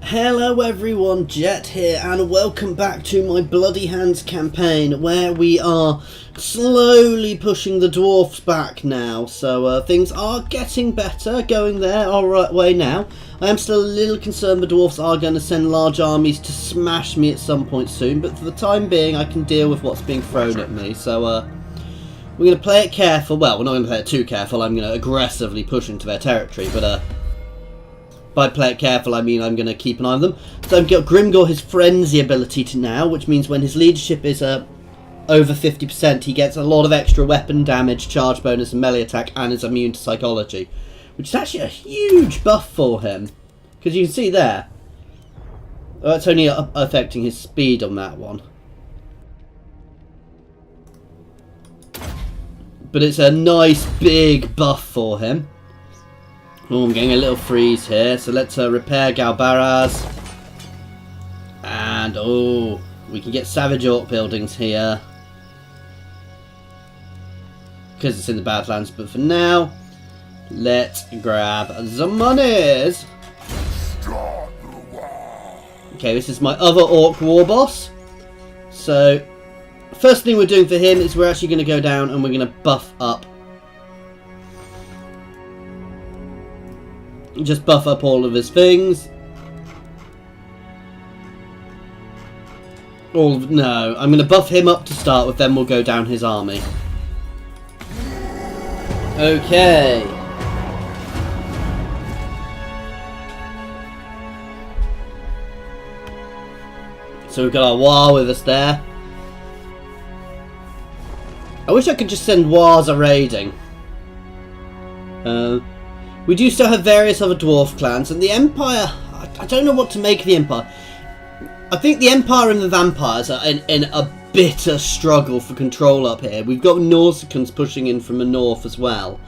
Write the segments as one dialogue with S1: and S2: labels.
S1: Hello everyone, Jet here, and welcome back to my Bloody Hands campaign, where we are slowly pushing the dwarfs back now. So things are getting better, going there our right way now. I am still a little concerned the dwarfs are going to send large armies to smash me at some point soon, but for the time being I can deal with what's being thrown at me. So we're going to play it careful. Well, we're not going to play it too careful. I'm going to aggressively push into their territory, but by play it careful, I mean I'm going to keep an eye on them. So I've got Grimgor his Frenzy ability to now, which means when his leadership is over 50%, he gets a lot of extra weapon damage, charge bonus, and melee attack, and is immune to psychology, which is actually a huge buff for him. Because you can see there, it's only affecting his speed on that one. But it's a nice big buff for him. Oh, I'm getting a little freeze here, so let's repair Galbaraz. And, oh, we can get Savage Orc buildings here. Because it's in the Badlands, but for now, let's grab the monies. Okay, this is my other Orc War Boss. So, first thing we're doing for him is we're actually going to go down and we're going to buff up. Just buff up all of his things. No, I'm going to buff him up to start with, then we'll go down his army. Okay. So we've got our War with us there. I wish I could just send Wars a raiding. We do still have various other dwarf clans, and the Empire, I don't know what to make of the Empire. I think the Empire and the Vampires are in a bitter struggle for control up here. We've got Nausicans pushing in from the north as well.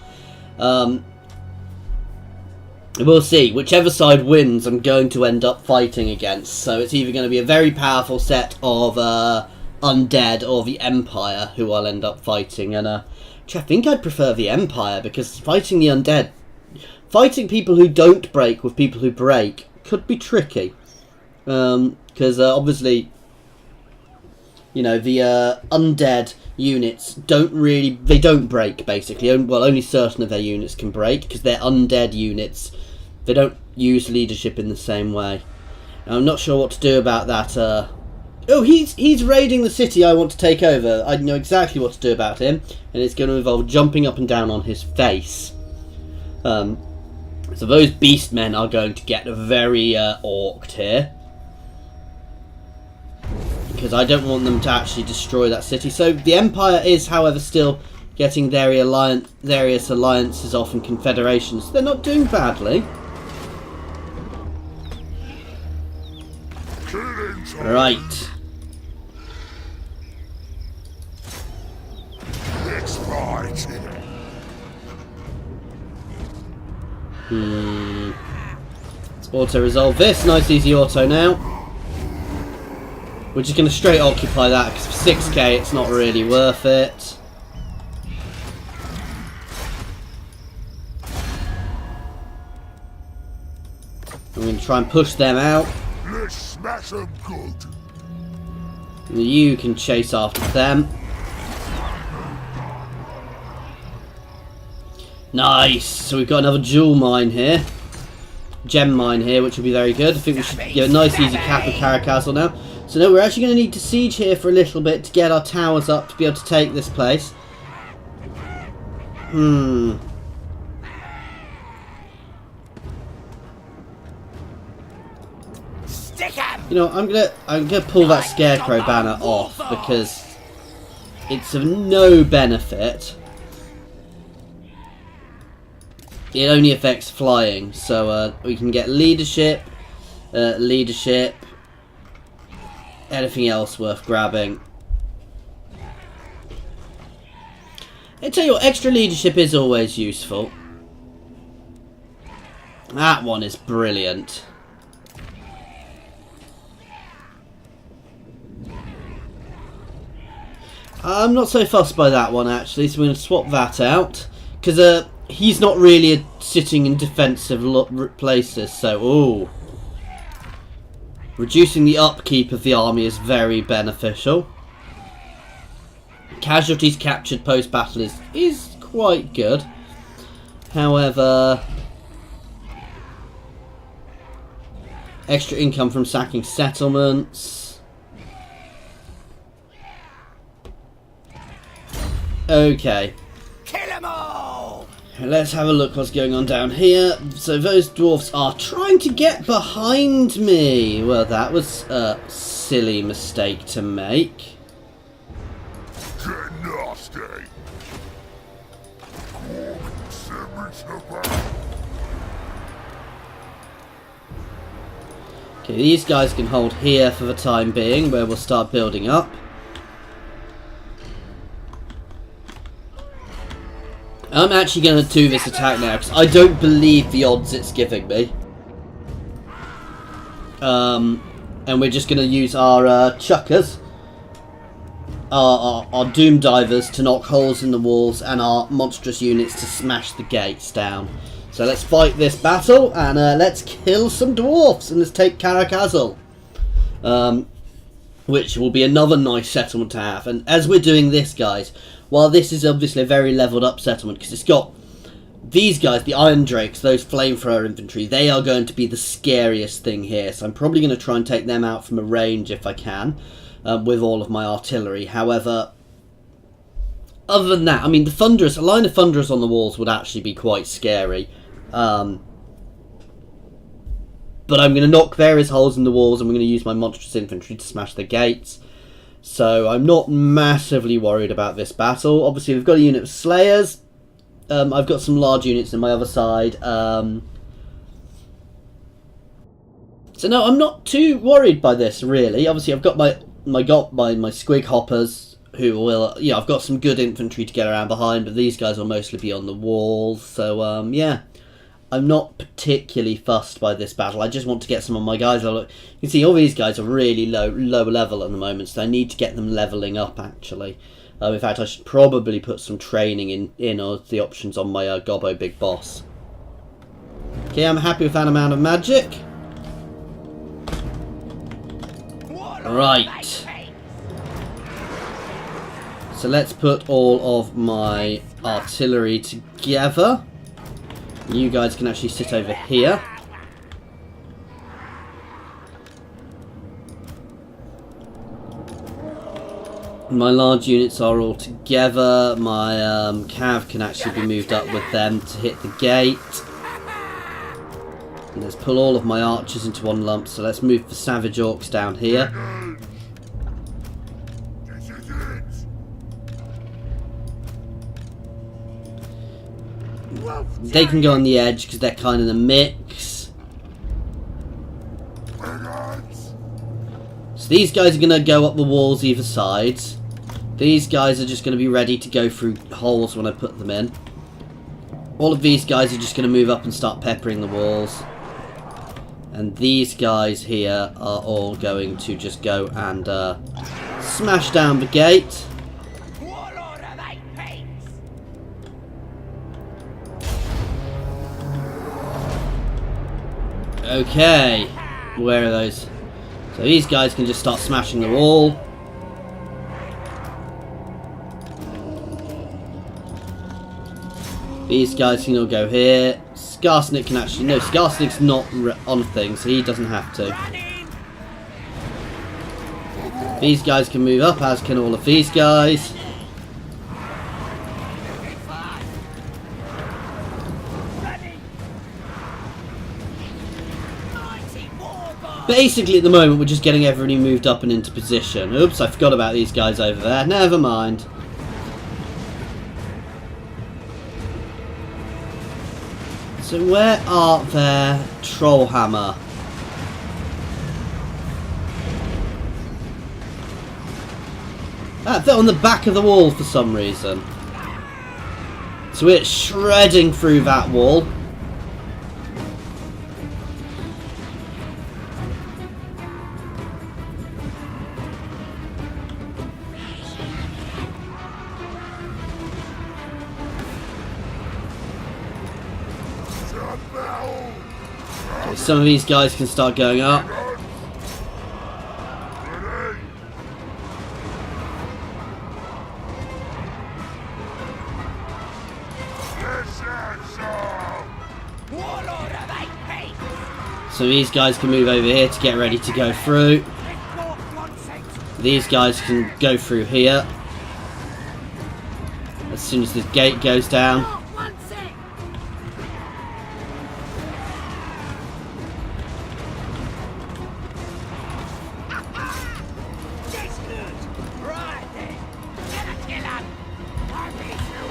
S1: We'll see. Whichever side wins, I'm going to end up fighting against. So it's either going to be a very powerful set of undead or the Empire who I'll end up fighting. And I think I'd prefer the Empire, because fighting the undead, fighting people who don't break with people who break could be tricky. Because obviously, you know, the undead units don't break, basically. Well, only certain of their units can break, because they're undead units. They don't use leadership in the same way. And I'm not sure what to do about that. Oh, he's raiding the city I want to take over. I know exactly what to do about him, and it's going to involve jumping up and down on his face. So those Beastmen are going to get very orked here, because I don't want them to actually destroy that city. So the Empire is, however, still getting various alliances off and confederations. They're not doing badly. Right. Let's auto-resolve this. Nice easy auto now. We're just going to straight occupy that, because for 6k it's not really worth it. I'm going to try and push them out.
S2: Let's smash them good.
S1: You can chase after them. Nice! So we've got another jewel mine here. Gem mine here, which will be very good. I think we should get a nice easy cap of Karak Azul now. So now we're actually going to need to siege here for a little bit to get our towers up to be able to take this place. You know, I'm gonna pull that Scarecrow banner off, because it's of no benefit. It only affects flying, so we can get leadership, anything else worth grabbing. I tell you what, extra leadership is always useful. That one is brilliant. I'm not so fussed by that one, actually, so we're going to swap that out, because he's not really sitting in defensive places, so, ooh. Reducing the upkeep of the army is very beneficial. Casualties captured post-battle is quite good. However, extra income from sacking settlements. Okay.
S3: Kill 'em all!
S1: Let's have a look what's going on down here. So those dwarfs are trying to get behind me. Well, that was a silly mistake to make.
S2: Get nasty.
S1: Okay, these guys can hold here for the time being, where we'll start building up. I'm actually going to do this attack now, because I don't believe the odds it's giving me. And we're just going to use our chuckers, our doom divers to knock holes in the walls, and our monstrous units to smash the gates down. So let's fight this battle, and let's kill some dwarfs, and let's take Karak Azul. Which will be another nice settlement to have. And as we're doing this, guys, while this is obviously a very leveled up settlement, because it's got these guys, the Iron Drakes, those flamethrower infantry, they are going to be the scariest thing here. So I'm probably going to try and take them out from a range if I can, with all of my artillery. However, other than that, I mean, a line of Thunderers on the walls would actually be quite scary. But I'm going to knock various holes in the walls, and we're going to use my monstrous infantry to smash the gates. So I'm not massively worried about this battle. Obviously, we've got a unit of Slayers. I've got some large units on my other side. So no, I'm not too worried by this, really. Obviously, I've got my squig hoppers, who will, I've got some good infantry to get around behind, but these guys will mostly be on the walls. So yeah. I'm not particularly fussed by this battle. I just want to get some of my guys. You can see all these guys are really low level at the moment, so I need to get them leveling up, actually. In fact, I should probably put some training in or the options on my Gobbo Big Boss. Okay, I'm happy with that amount of magic. Right. So let's put all of my artillery together. You guys can actually sit over here. My large units are all together. My cav can actually be moved up with them to hit the gate. And let's pull all of my archers into one lump. So let's move the savage orcs down here. They can go on the edge because they're kind of the mix. So these guys are going to go up the walls either side. These guys are just going to be ready to go through holes when I put them in. All of these guys are just going to move up and start peppering the walls. And these guys here are all going to just go and smash down the gate. Okay, where are those? So these guys can just start smashing the wall. These guys can all go here. Skarsnik can actually... No, Skarsnik's not on things, so he doesn't have to. These guys can move up, as can all of these guys. Basically, at the moment, we're just getting everybody moved up and into position. Oops, I forgot about these guys over there. Never mind. So where are their Trollhammer? Ah, they're on the back of the wall for some reason. So we're shredding through that wall. Some of these guys can start going up. So these guys can move over here to get ready to go through. These guys can go through here as soon as the gate goes down.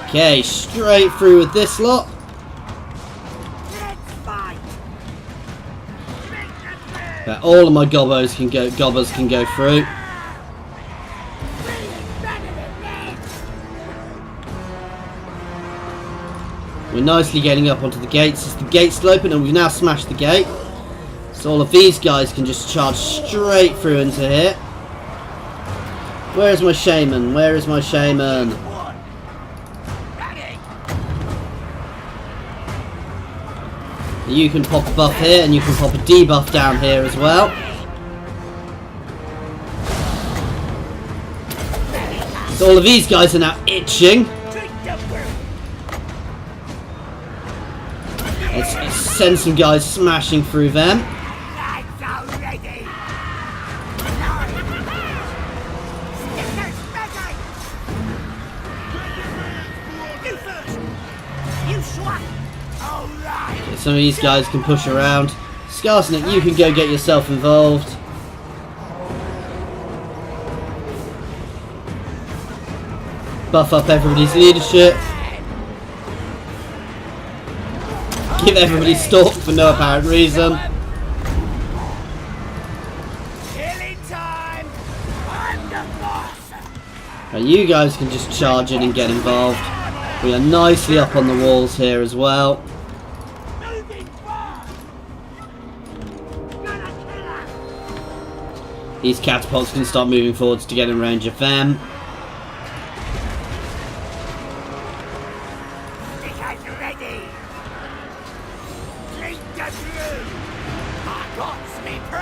S1: Okay, straight through with this lot. All of my gobbers can go through. We're nicely getting up onto the gates as the gate's still open, and we've now smashed the gate. So all of these guys can just charge straight through into here. Where is my shaman? Where is my shaman? You can pop a buff here, and you can pop a debuff down here as well. So all of these guys are now itching. Let's send some guys smashing through them. Some of these guys can push around. Skarsnik, you can go get yourself involved. Buff up everybody's leadership. Give everybody stalk for no apparent reason. Now you guys can just charge in and get involved. We are nicely up on the walls here as well. These catapults can start moving forwards to get in range of them.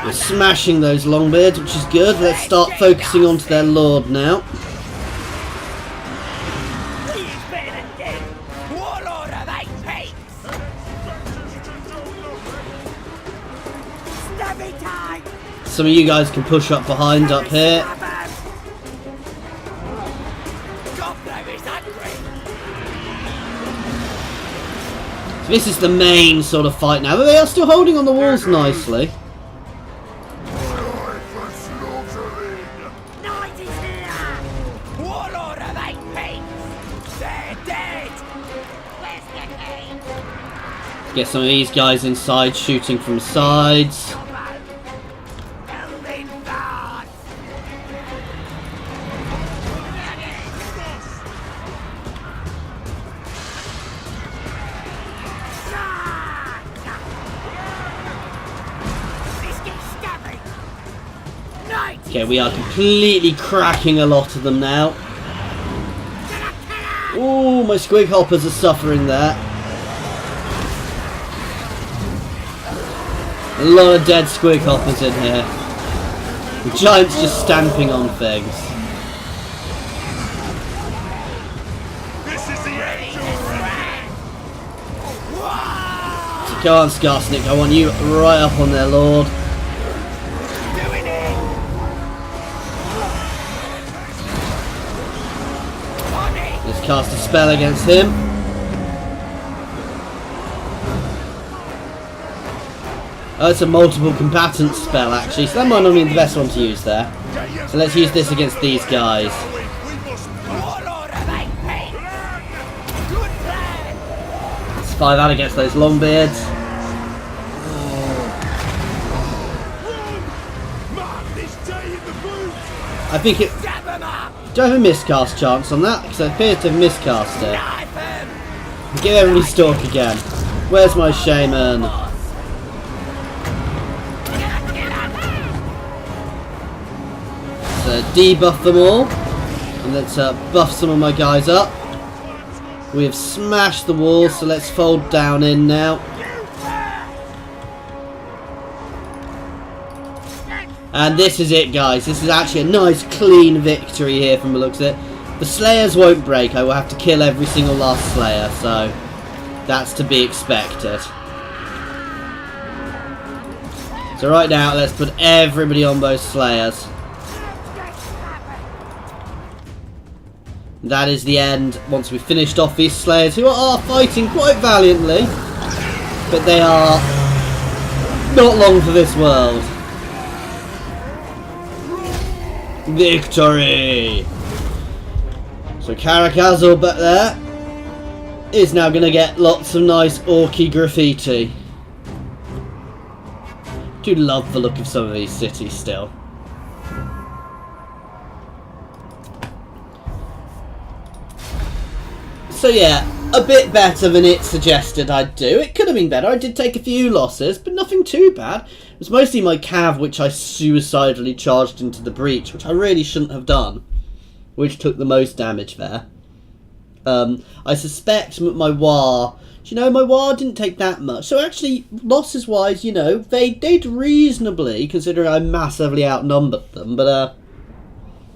S1: We're smashing those longbeards, which is good. Let's start focusing onto their lord now. Some of you guys can push up behind up here. So this is the main sort of fight now, but they are still holding on the walls nicely. Get some of these guys inside shooting from sides. Okay, we are completely cracking a lot of them now. Ooh, my squig hoppers are suffering there. A lot of dead squig hoppers in here. The giant's just stamping on things. So go on, Skarsnik, I want you right up on their lord. Cast a spell against him. Oh, it's a multiple combatant spell actually, so that might not be the best one to use there. So let's use this against these guys. Let's 5 out against those longbeards. I think it... Do I have a miscast chance on that? Because I appear to have miscast it. Give everybody stalk again. Where's my shaman? So debuff them all. And let's buff some of my guys up. We have smashed the wall, so let's fold down in now. And this is it, guys. This is actually a nice clean victory here from the looks of it. The Slayers won't break. I will have to kill every single last Slayer, so that's to be expected. So right now, let's put everybody on both Slayers. That is the end once we've finished off these Slayers, who are fighting quite valiantly. But they are not long for this world. Victory! So Karak Azul back there is now going to get lots of nice orky graffiti. Do love the look of some of these cities still. So yeah, a bit better than it suggested I'd do. It could have been better. I did take a few losses, but nothing too bad. It was mostly my cav which I suicidally charged into the breach, which I really shouldn't have done, which took the most damage there. I suspect my War... Do you know, my War didn't take that much. So actually, losses-wise, you know, they did reasonably, considering I massively outnumbered them. But,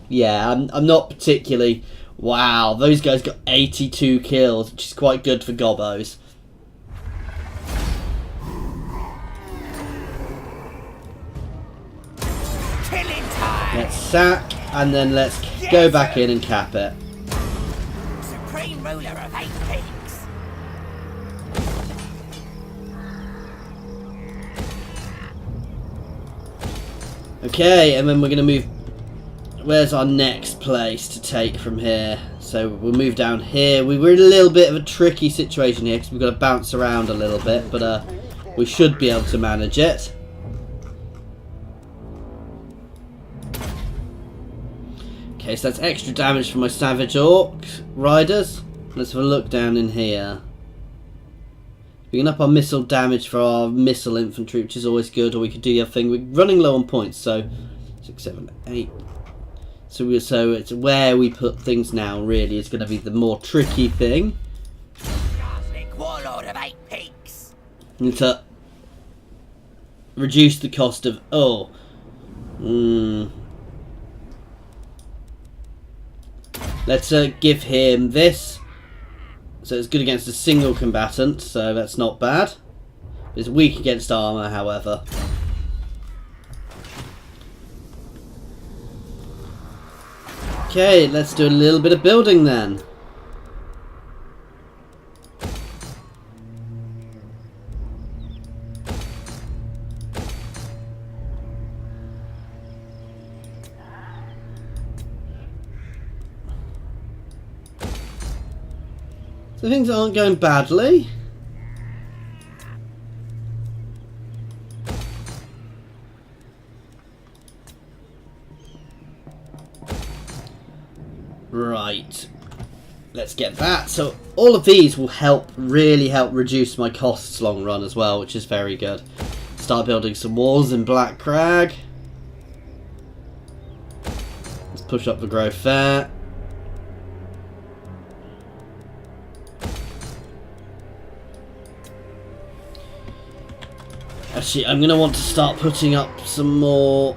S1: yeah, I'm not particularly... Wow, those guys got 82 kills, which is quite good for gobbos.
S3: Killing time.
S1: Let's sack, and then let's go back in and cap it.
S3: Supreme ruler of 8 peaks.
S1: Okay, and then we're going to move... Where's our next place to take from here? So we'll move down here. We were in a little bit of a tricky situation here because we've got to bounce around a little bit, but we should be able to manage it. Okay, so that's extra damage for my Savage Orc Riders. Let's have a look down in here. We can up our missile damage for our missile infantry, which is always good, or we could do the other thing. We're running low on points, so 6, 7, 8. So it's where we put things now, really, is going to be the more tricky thing.
S3: Warlord of 8 peaks.
S1: And to reduce the cost of... Let's give him this. So it's good against a single combatant, so that's not bad. It's weak against armour, however. Okay, let's do a little bit of building then. So things aren't going badly. Right, let's get that. So all of these will really help reduce my costs long run as well, which is very good. Start building some walls in Black Crag. Let's push up the growth there. Actually, I'm going to want to start putting up some more...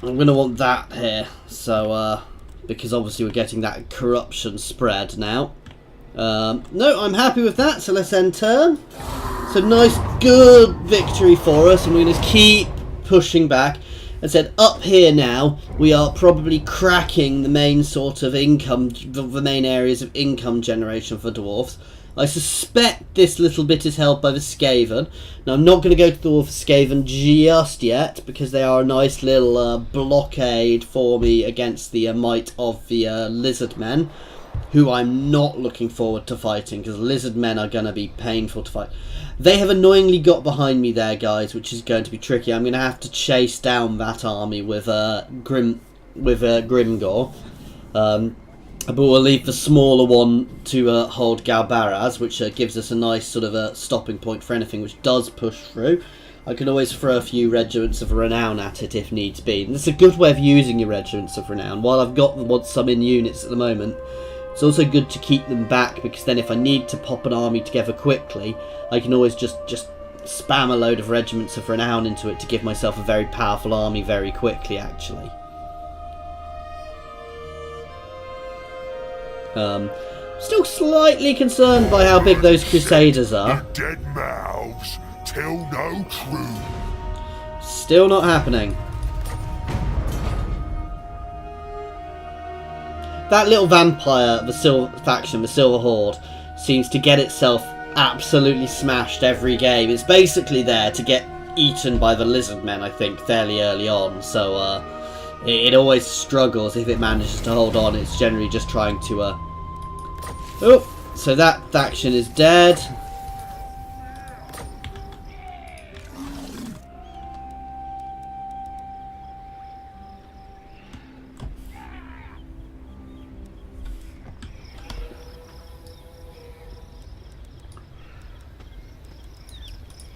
S1: I'm going to want that here, so, because obviously we're getting that corruption spread now. No, I'm happy with that, so let's end turn. So nice, good victory for us, and we're going to keep pushing back. As I said, up here now, we are probably cracking the main sort of income, the main areas of income generation for dwarves. I suspect this little bit is held by the Skaven. Now, I'm not going to go to the Dwarf Skaven just yet, because they are a nice little blockade for me against the might of the Lizard Men, who I'm not looking forward to fighting, because Lizard Men are going to be painful to fight. They have annoyingly got behind me there, guys, which is going to be tricky. I'm going to have to chase down that army with Grimgor. But we'll leave the smaller one to hold Galbaraz, which gives us a nice sort of a stopping point for anything which does push through. I can always throw a few regiments of renown at it if needs be. And it's a good way of using your regiments of renown. While I've got some in units at the moment, it's also good to keep them back, because then if I need to pop an army together quickly, I can always just spam a load of regiments of renown into it to give myself a very powerful army very quickly, actually. Still slightly concerned by how big those Crusaders are.
S2: Dead mouths tell no truth.
S1: Still not happening. That little vampire, the Silver faction, the Silver Horde, seems to get itself absolutely smashed every game. It's basically there to get eaten by the lizard men, I think, fairly early on. So it always struggles if it manages to hold on. It's generally just trying to... Oh, so that faction is dead.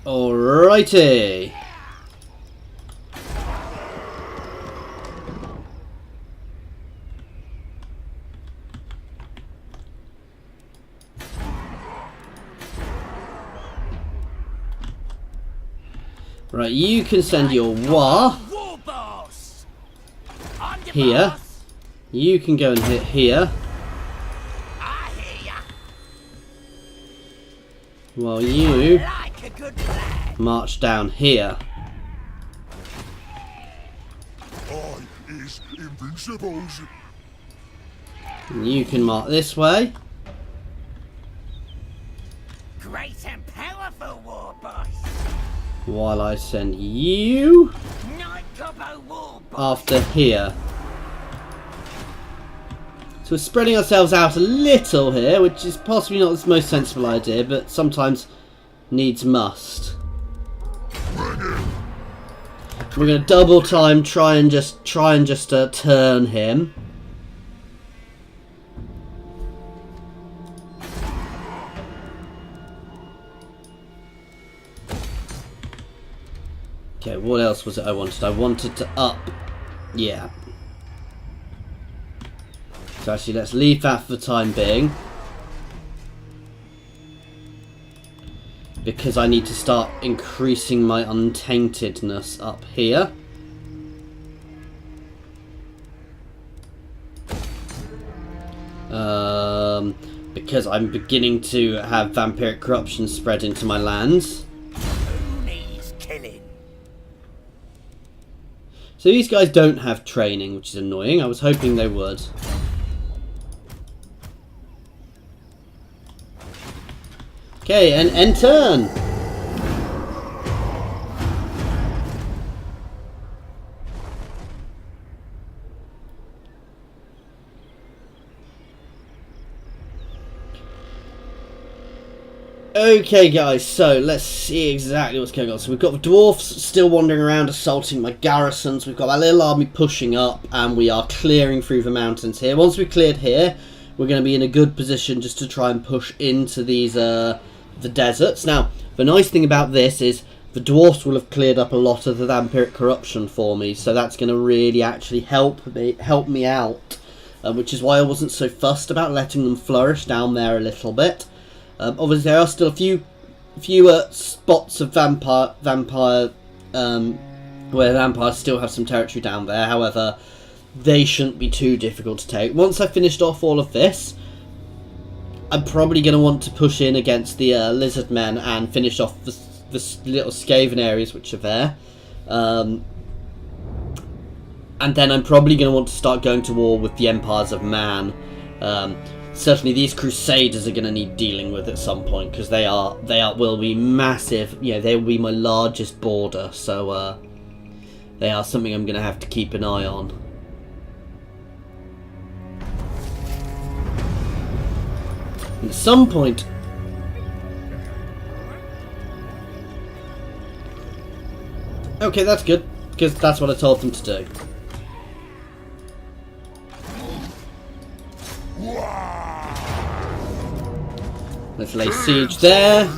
S1: Alrighty. Right, you can send your war here. You can go and hit here. While you march down here.
S2: I is invincibles.
S1: And you can mark this way.
S3: Great and powerful war boss.
S1: While I send you
S3: Night Gobbo war boss.
S1: after here. So we're spreading ourselves out a little here, which is possibly not the most sensible idea, but sometimes needs must. We're going to double time, try and just turn him. Okay, what else was it I wanted? I wanted to up. Yeah. So actually, let's leave that for the time being. Because I need to start increasing my untaintedness up here. Because I'm beginning to have vampiric corruption spread into my lands.
S3: Who needs killing?
S1: So these guys don't have training, which is annoying. I was hoping they would. Okay, and end turn. Okay guys, so let's see exactly what's going on. So we've got the dwarfs still wandering around assaulting my garrisons. We've got our little army pushing up and we are clearing through the mountains here. Once we've cleared here, we're going to be in a good position just to try and push into these the deserts. Now, the nice thing about this is the dwarfs will have cleared up a lot of the vampiric corruption for me, so that's going to really actually help me out, which is why I wasn't so fussed about letting them flourish down there a little bit. Obviously, there are still a few spots of vampire where vampires still have some territory down there. However, they shouldn't be too difficult to take. Once I've finished off all of this, I'm probably going to want to push in against the lizard men and finish off the little Skaven areas which are there. And then I'm probably going to want to start going to war with the Empires of Man. Certainly these Crusaders are going to need dealing with at some point, because they will be massive. You know, they will be my largest border, so they are something I'm going to have to keep an eye on. At some point, okay, that's good, because that's what I told them to do. Let's lay siege there.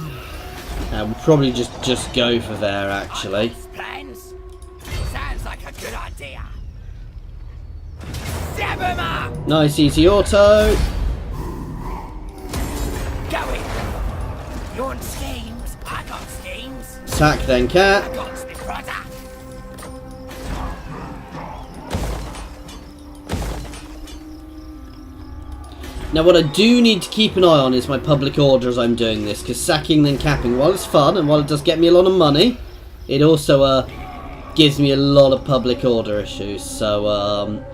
S1: We'll probably just go for there, actually.
S3: Plans? Sounds like a good idea. Stab him up!
S1: Nice easy auto.
S3: Go in. You want schemes? I got schemes.
S1: Sack then cat.
S3: I got the brother.
S1: Now what I do need to keep an eye on is my public order as I'm doing this, because sacking then capping, while it's fun and while it does get me a lot of money, it also gives me a lot of public order issues. So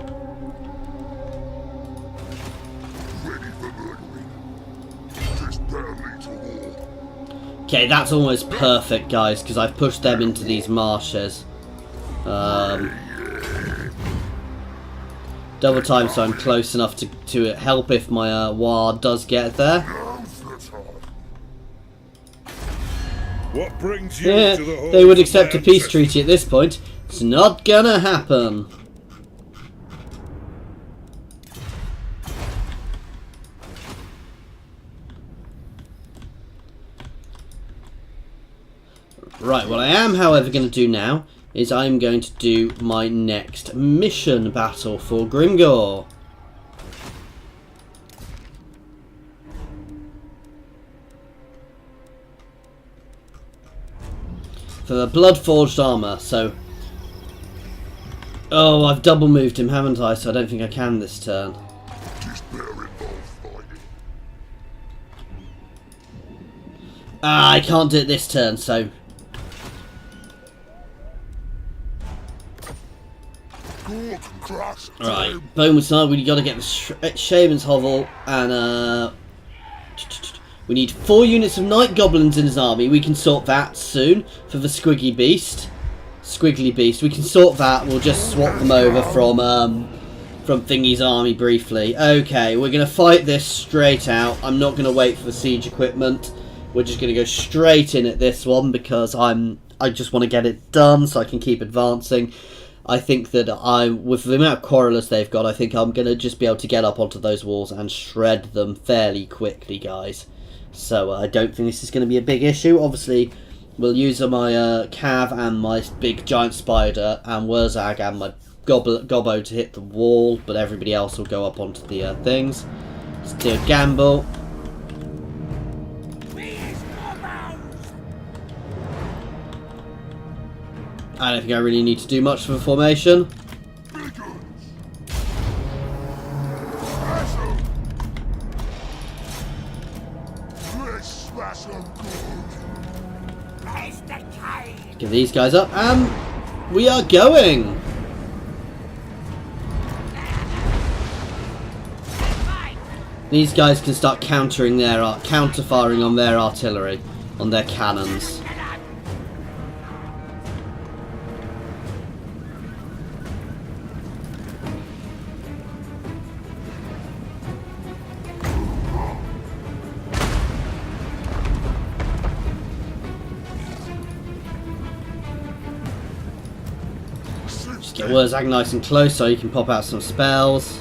S2: Ready for murdering. This better lead to war.
S1: okay, that's almost perfect, guys, because I've pushed them into these marshes. Double time, so I'm close enough to help if my war does get there.
S2: Now's the time.
S4: What brings you
S1: Yeah,
S4: to the halls
S1: they would
S4: of
S1: accept a
S4: my
S1: peace
S4: ancestors?
S1: treaty at this point. It's not gonna happen. Right, what I am, however, going to do now is I'm going to do my next mission battle for Grimgor. For the blood-forged armour, so... Oh, I've double moved him, haven't I? So I don't think I can this turn.
S2: This better involve fighting.
S1: Ah, I can't do it this turn, so...
S2: Gork, crash.
S1: Right, Bowman side, we got to get the Shaman's Hovel, and we need 4 units of Night Goblins in his army. We can sort that soon for the Squiggly Beast. We can sort that. We'll just swap them over from Thingy's army briefly. Okay, we're going to fight this straight out. I'm not going to wait for the siege equipment. We're just going to go straight in at this one because I just want to get it done so I can keep advancing. I think that with the amount of quarrelers they've got, I think I'm going to just be able to get up onto those walls and shred them fairly quickly, guys. So I don't think this is going to be a big issue. Obviously, we'll use my Cav and my big giant spider and Wurrzag and my Gobbo to hit the wall, but everybody else will go up onto the things. Let's do a gamble. I don't think I really need to do much for the formation.
S2: Let's smash them good.
S1: Give these guys up, and we are going. These guys can start counter-firing on their artillery, on their cannons. Just get Wurrzag nice and close so you can pop out some spells.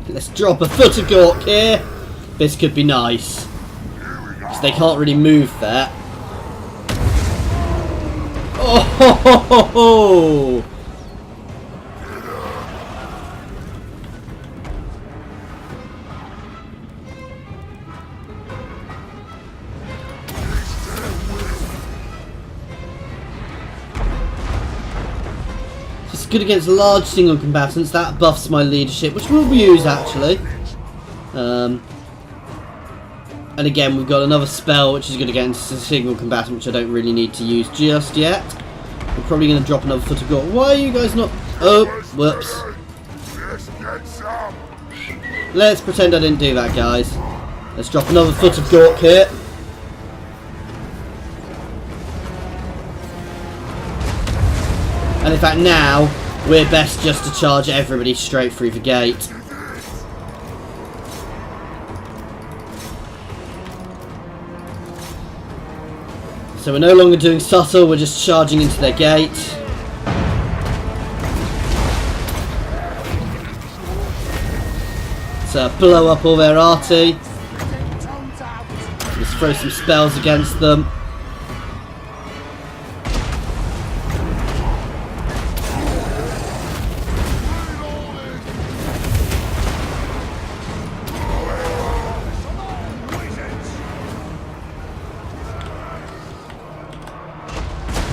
S1: Let's drop a foot of Gork here. This could be nice. Because they can't really move there. Oh ho ho ho ho! It's good against large single combatants. That buffs my leadership, which we'll use actually. And again, we've got another spell which is good against a single combatant, which I don't really need to use just yet. We're probably going to drop another foot of Gork. Why are you guys not... Oh, whoops.
S2: Let's get some.
S1: Let's pretend I didn't do that, guys. Let's drop another foot of Gork here. And in fact now, we're best just to charge everybody straight through the gate. So we're no longer doing subtle, we're just charging into their gate. So blow up all their arty. Let's throw some spells against them.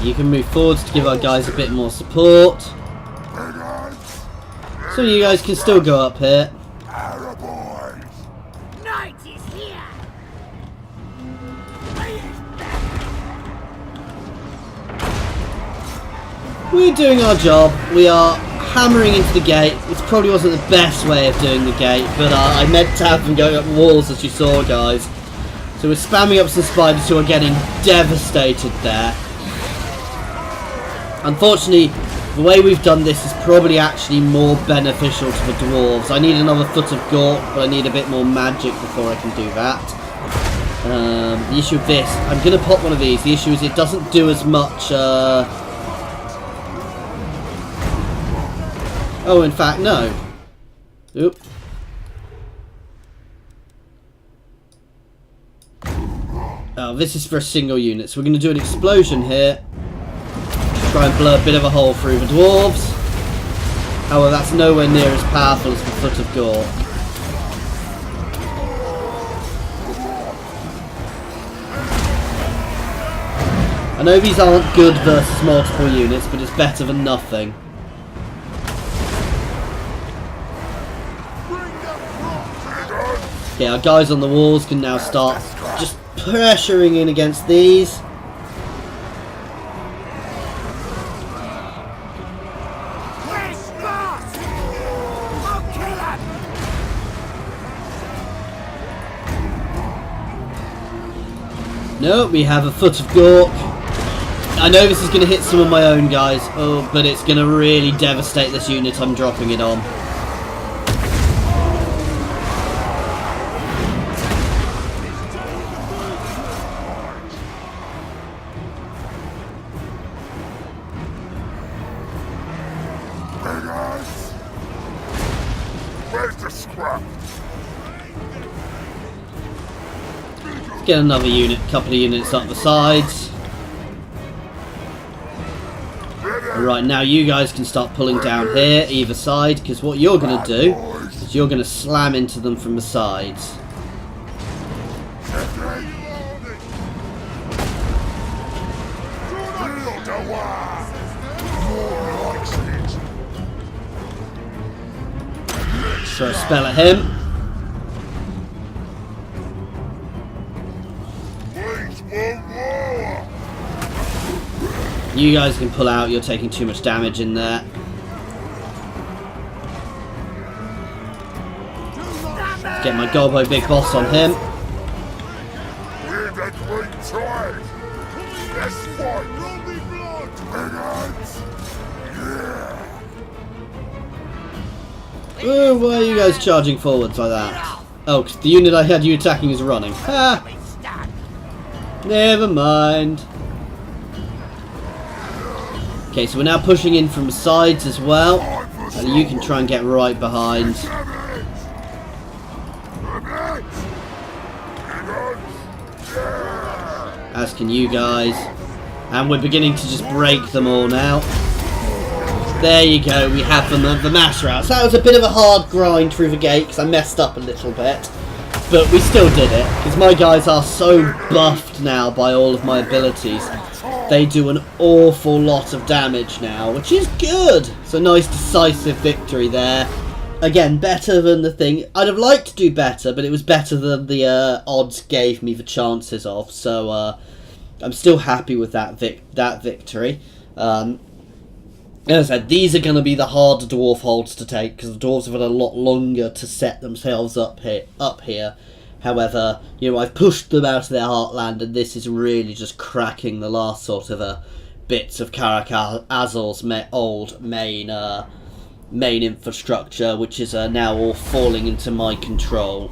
S1: you can move forwards to give our guys a bit more support. So you guys can still go up here.
S3: Night is here.
S1: We're doing our job. We are hammering into the gate. It probably wasn't the best way of doing the gate, but I meant to have them going up walls, as you saw, guys. So we're spamming up some spiders who are getting devastated there. Unfortunately, the way we've done this is probably actually more beneficial to the dwarves. I need another foot of Gork, but I need a bit more magic before I can do that. The issue with this, I'm going to pop one of these. The issue is it doesn't do as much... Oh, in fact, no. Oop. Oh, this is for a single unit. So we're going to do an explosion here. Try and blow a bit of a hole through the dwarves. However, that's nowhere near as powerful as the Foot of Gork. I know these aren't good versus multiple units, but it's better than nothing. Okay, our guys on the walls can now start just pressuring in against these. No, we have a Foot of Gork. I know this is going to hit some of my own guys, but it's going to really devastate this unit I'm dropping it on.
S2: Where's the scrap?
S1: Let's get another unit, couple of units up the sides. Right, now you guys can start pulling down here, either side, because what you're going to do is you're going to slam into them from the sides. Throw a spell at him. You guys can pull out, you're taking too much damage in there. Get my Gobbo Big Boss on him. Oh, why are you guys charging forwards like that? Oh, 'cause the unit I had you attacking is running. Ha! Never mind. Okay, so we're now pushing in from the sides as well. And you can try and get right behind. As can you guys. And we're beginning to just break them all now. There you go, we have the mass routes. That was a bit of a hard grind through the gate because I messed up a little bit. But we still did it, because my guys are so buffed now by all of my abilities. They do an awful lot of damage now, which is good. So nice decisive victory there. Again, better than the thing. I'd have liked to do better, but it was better than the odds gave me the chances of. So I'm still happy with that victory. As I said, these are going to be the harder dwarf holds to take, because the dwarves have had a lot longer to set themselves up here. However, you know, I've pushed them out of their heartland, and this is really just cracking the last sort of bits of Karak Azul's old main infrastructure, which is now all falling into my control.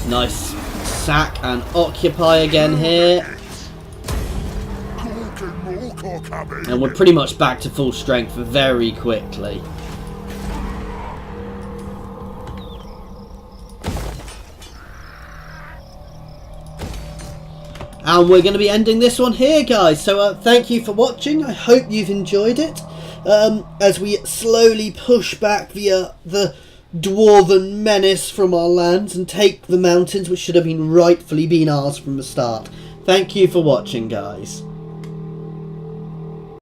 S1: Nice sack and occupy again here. And we're pretty much back to full strength very quickly. And we're going to be ending this one here, guys. So thank you for watching. I hope you've enjoyed it. As we slowly push back the dwarven menace from our lands and take the mountains, which should have been rightfully been ours from the start. Thank you for watching, guys.